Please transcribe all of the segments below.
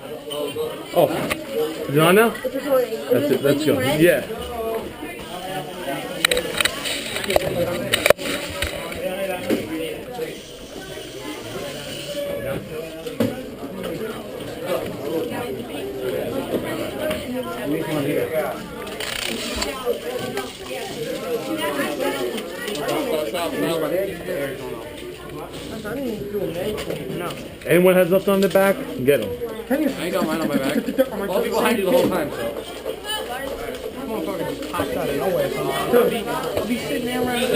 Oh, is it on now? That's it. Let's go. Yeah. Anyone has nothing on their back? Get them. I ain't got mine on my back. I'll be behind you the whole time, so. I'll be sitting there around the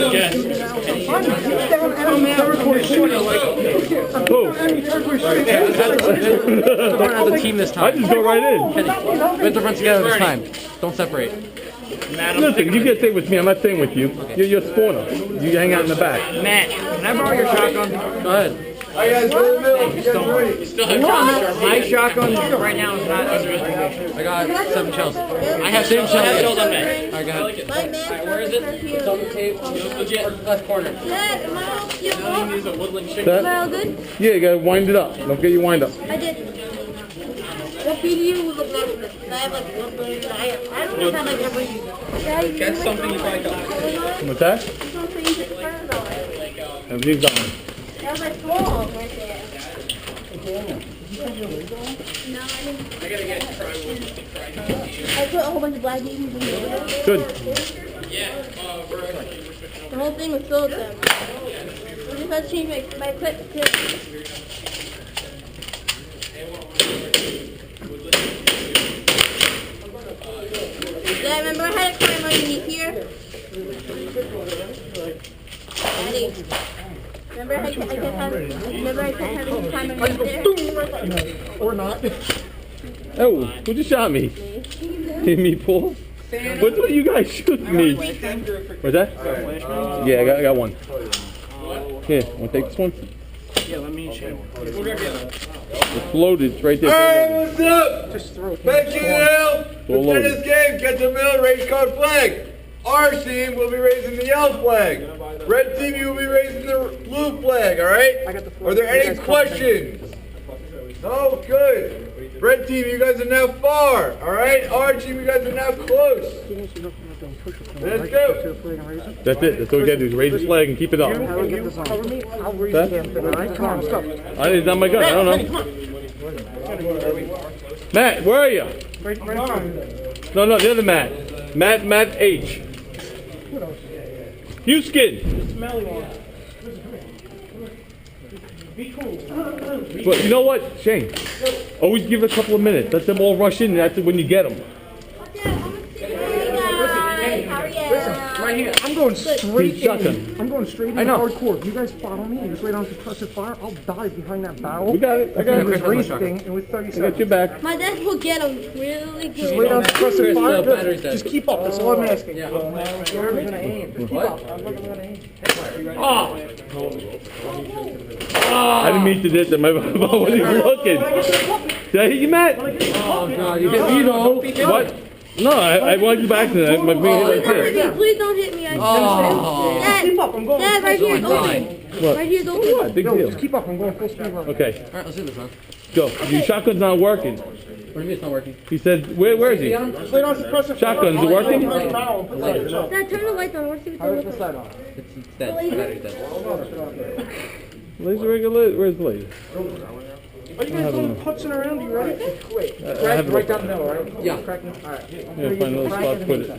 Don't have the team this time. I just go right in. We have to run together this time. Don't separate. Listen, you get stay with me. I'm not staying with you. You're a spawner. You hang out in the back. Matt, can I borrow your shotgun? Go ahead. I got My shotgun right now is not under investigation. I got 7 shells. I have 7 shells on me. Alright, go ahead. Alright, where is it? It's on the table. Legit. Left corner. Dad, am I all good? Yeah, you gotta wind it up. Don't get your wind up. I did. What video was the best? I have like 1 million. I don't know if I have like every. That's something you probably got. What's that? Everything's on. That was my phone right there. No, I didn't. I gotta get I put a whole bunch of black babies in there. Good. The whole thing was filled with them. I just had to change my clip too. Yeah, I remember I had to climb underneath here. Daddy. Remember I kept having to climb underneath there? Or not. Oh, who just shot me? Me, Paul? What are you guys shooting me? What's that? Yeah, I got one. Here, want to take this one? Yeah, let me show you. It's loaded. It's right there. Hey, what's up? Just throw it. Thank you, Al. Go Let's this game. Get the mill, raise code flag. Our team will be raising the yellow flag. Red team, you will be raising the blue flag, alright? Are there any questions? No? Good. Red team, you guys are now far, alright? Our team, you guys are now close. Let's go. That's it. That's all we gotta do is raise the flag and keep it up. I'll raise the damn thing, alright? Come on, stop. It's not my gun. I don't know. Matt, where are you? No, the other Matt. Matt H. Houston. But you know what, Shane? Always give it a couple of minutes. Let them all rush in, and that's when you get them. Right here. I'm going straight Shotgun. in. I'm going straight in hardcore. If you guys follow me and just lay down suppressive fire, I'll die behind that barrel. We got it. I got This it. race thing, and with 30 I seconds. got your back. My dad will get them really Just lay down good. suppressive fire. battery's dead. Just keep up. That's all I'm asking. Yeah. You're gonna aim. Just keep up. I'm looking at aim. I didn't mean to hit them. I wasn't even looking. Did I hit you, Matt? Oh god, you hit me though. What? No, I wanted you back to that. My finger like this. Please don't hit me. Oh. Dad, Keep up. I'm going. Dad, right here is open. What? Right here is open. What? Big No, deal. just keep up. I'm going full speed run. Okay, Alright, let's do this, man. go. Your shotgun's not working. What do you mean it's not working? He said, where is he? Just lay down suppressive fire. Shotgun's working? Dad, turn the lights on. I want to see what they look like. It's dead. Battery's dead. Laser regular? Where's the laser? Are you guys doing putzing around? You ready? Wait. I have Crack it right down the middle, right? Yeah. Cracking. All right. Yeah, find another spot to put it.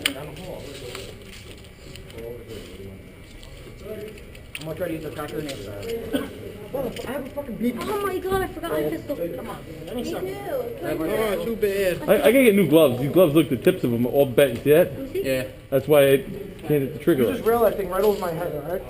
I'm like ready to use the cracker and well, I have a fucking beat. Oh my god, I forgot my pistol. Me too. Oh, too bad. I gotta get new gloves. These gloves look, the tips of them are all bent. You see that? Yeah. That's why I can't hit the trigger. Just rail that thing right over my head, all right?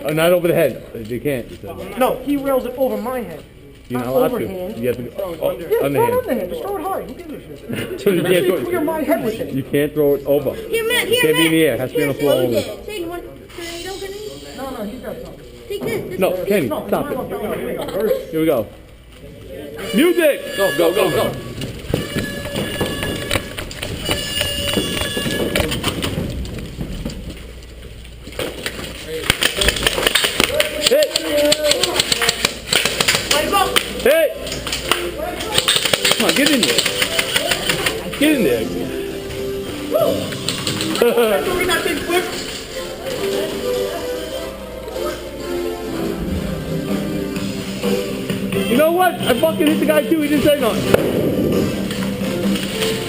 Oh, not over the head. They can't. He said. No, he rails it over my head. You're not Not allowed to. overhand. You have to go Yeah, underhand. throw it underhand. Just throw it hard. Who gives a shit? So you can't throw Clear my head with it. You can't throw it over. Here, Matt, here, Can't be in the Matt. air. It has to be on the floor Here, only. Shane, you want tornado grenade? No, he's got something. Take this. No, Kenny, No, stop here we it. go. Here we go. Music! Go, go, go, go. Hit! Hit! Come on, get in there. Get in there. You know what? I fucking hit the guy too. He didn't say nothing.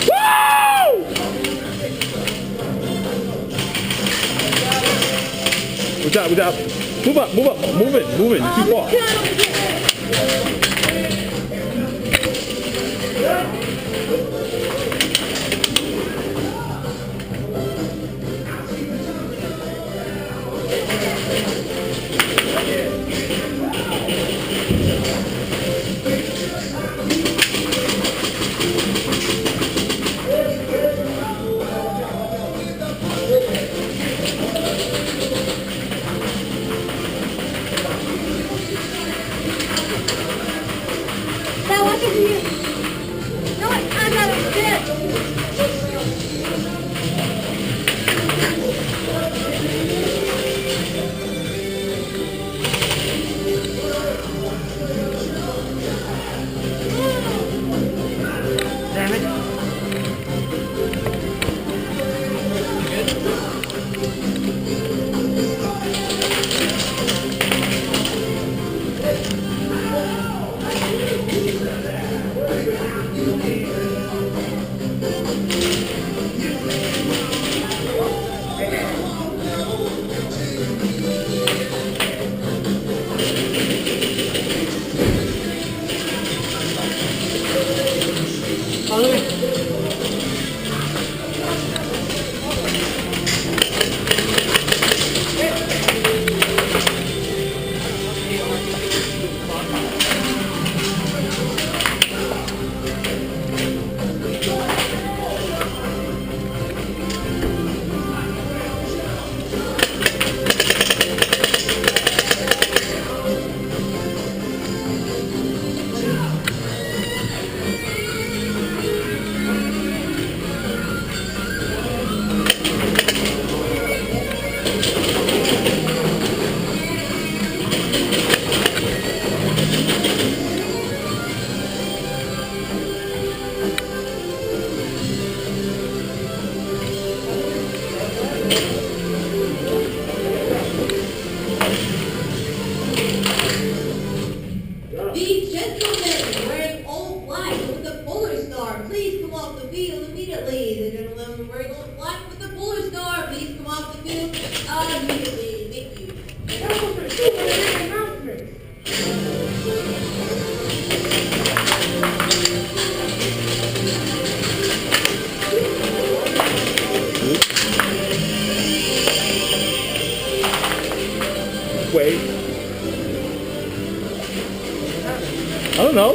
Woo! What's up? What's up? Move up, move up, move it, move it. It's too far. Now watch over here. No, I got it. Damn it. The gentleman wearing all black with the polar star, please come off the field immediately. The gentleman wearing all black with the polar star, please come off the field immediately. Thank you. Wait. I don't know.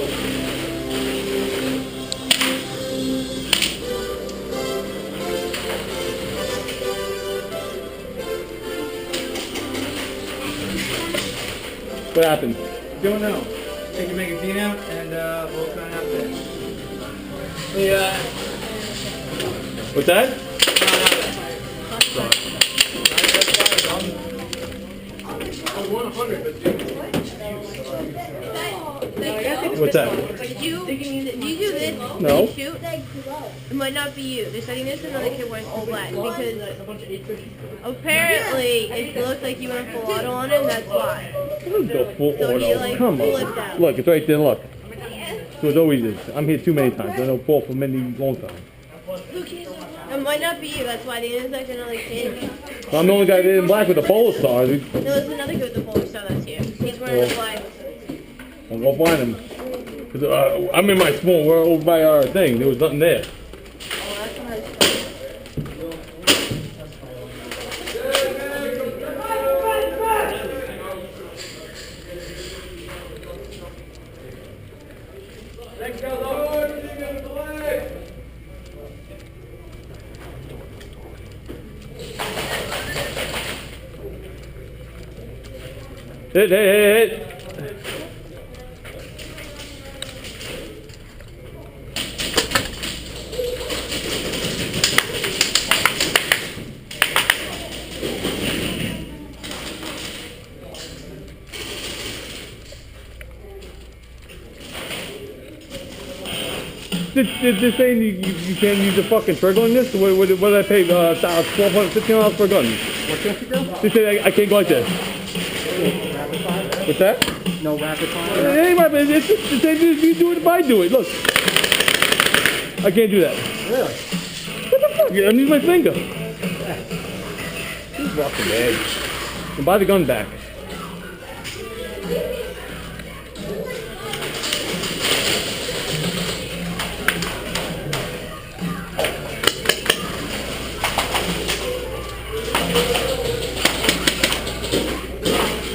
What happened? Don't know. Take your magazine out and we'll try and have that. Yeah. What's that? What's that? Did you do this? No. Did you shoot? It might not be you. They're setting this another kid wearing all black because apparently it looks like you went full auto on him. That's why. Don't go full So he, auto. like, Come flipped on. out. Look, it's right there. Look. So it always is. I'm here too many times. I don't fall for many long time. It might not be you. That's why they didn't like another kid. I'm the only guy that in black with the polar star. No, there's another kid with the polar star that's here. He's wearing the black. I'll go find him. 'Cause, I'm in my small world over by our thing. There was nothing there. Oh, that's nice. Hit. they're saying you can't use a fucking trigger on this? What did I pay? $1,200, $1,500 for a gun. They say I can't go like this. What's that? No rapid fire? It ain't rapid. It's just the same thing as you do it if I do it. Look. I can't do that. Really? What the fuck? I'm using my finger. He's fucking bad. And buy the gun back.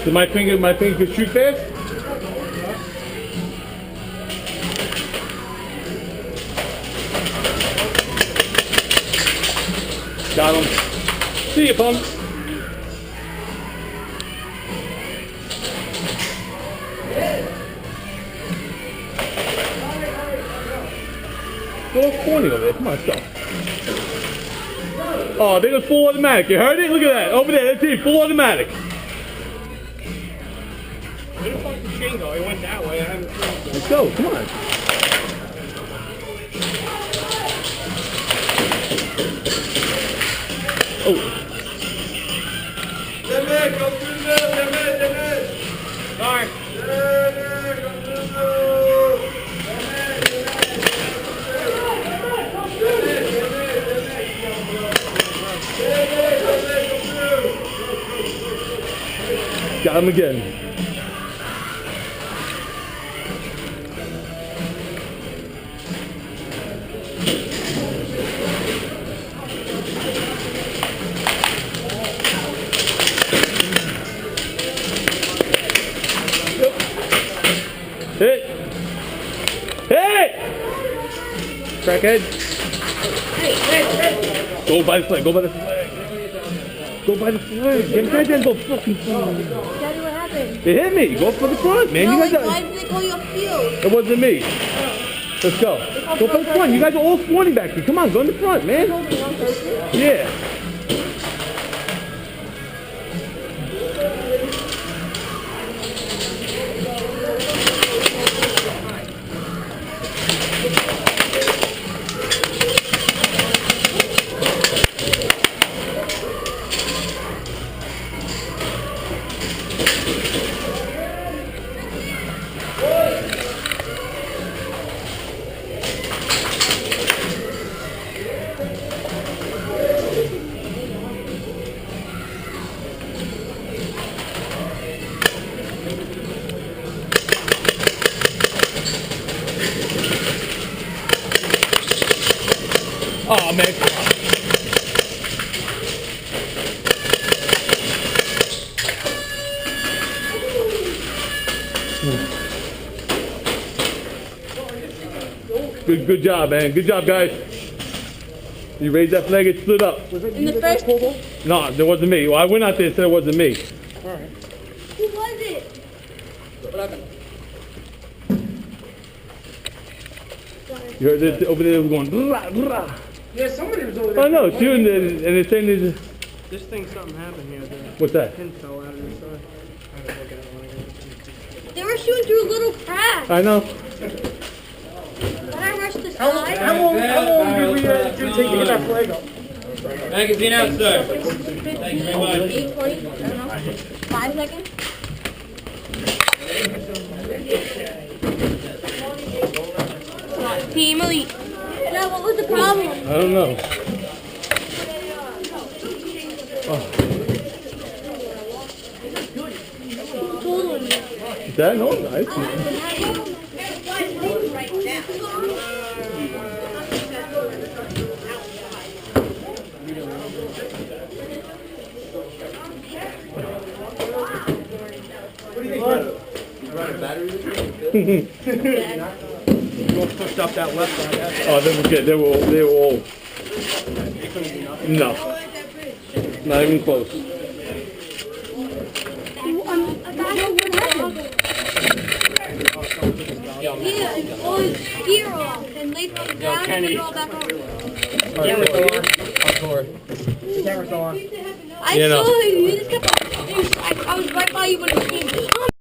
So my finger can shoot fast? Got him. See you, punk. Little corny over there. Come on, stop. Oh, they got full automatic. You heard it? Look at that. Over there, that's it. Full automatic. Where the fuck did Shane go? He went that way. I haven't seen him. Let's go. Come on. Oh. Come through the middle, Sorry. Got him again. Hey! Hey! Crackhead! Go by the flag, go by the flag. Go by the flag. Get right there and go fucking flag. Daddy, what happened? They hit me. Go for the front, man. No, You like, guys why are... did they call you a field? It wasn't me. Let's go. Go for the front. You guys are all spawning back here. Come on, go in the front, man. Yeah. Oh, man. Good job, man. Good job, guys. You raised that flag, it stood up. In the first... Who No, there wasn't me. Well, I went out there and said it wasn't me. was it? What happened? You heard it over there going, blah, blah. Yeah, somebody was over there. I know, it's you and it's saying there's... This thing, something happened here. The What's that? pin fell out of the side. I had to look at it when I got it. They were shooting through a little crack. I know. When I rushed the How side... long did we take to get that flag up? Magazine out, sir. Thank you very much. 8:20? I don't know. 5 seconds? Team Elite. Yeah, what was the problem? I don't know. Oh. Is that no? I see. Pushed up that left side. Oh, they were good. They were all. No. Not even close. Yeah, it was gear off and they put it down and then all back on. Camera's on. Camera's on. I saw you. You just kept on. I was right by you when it came down.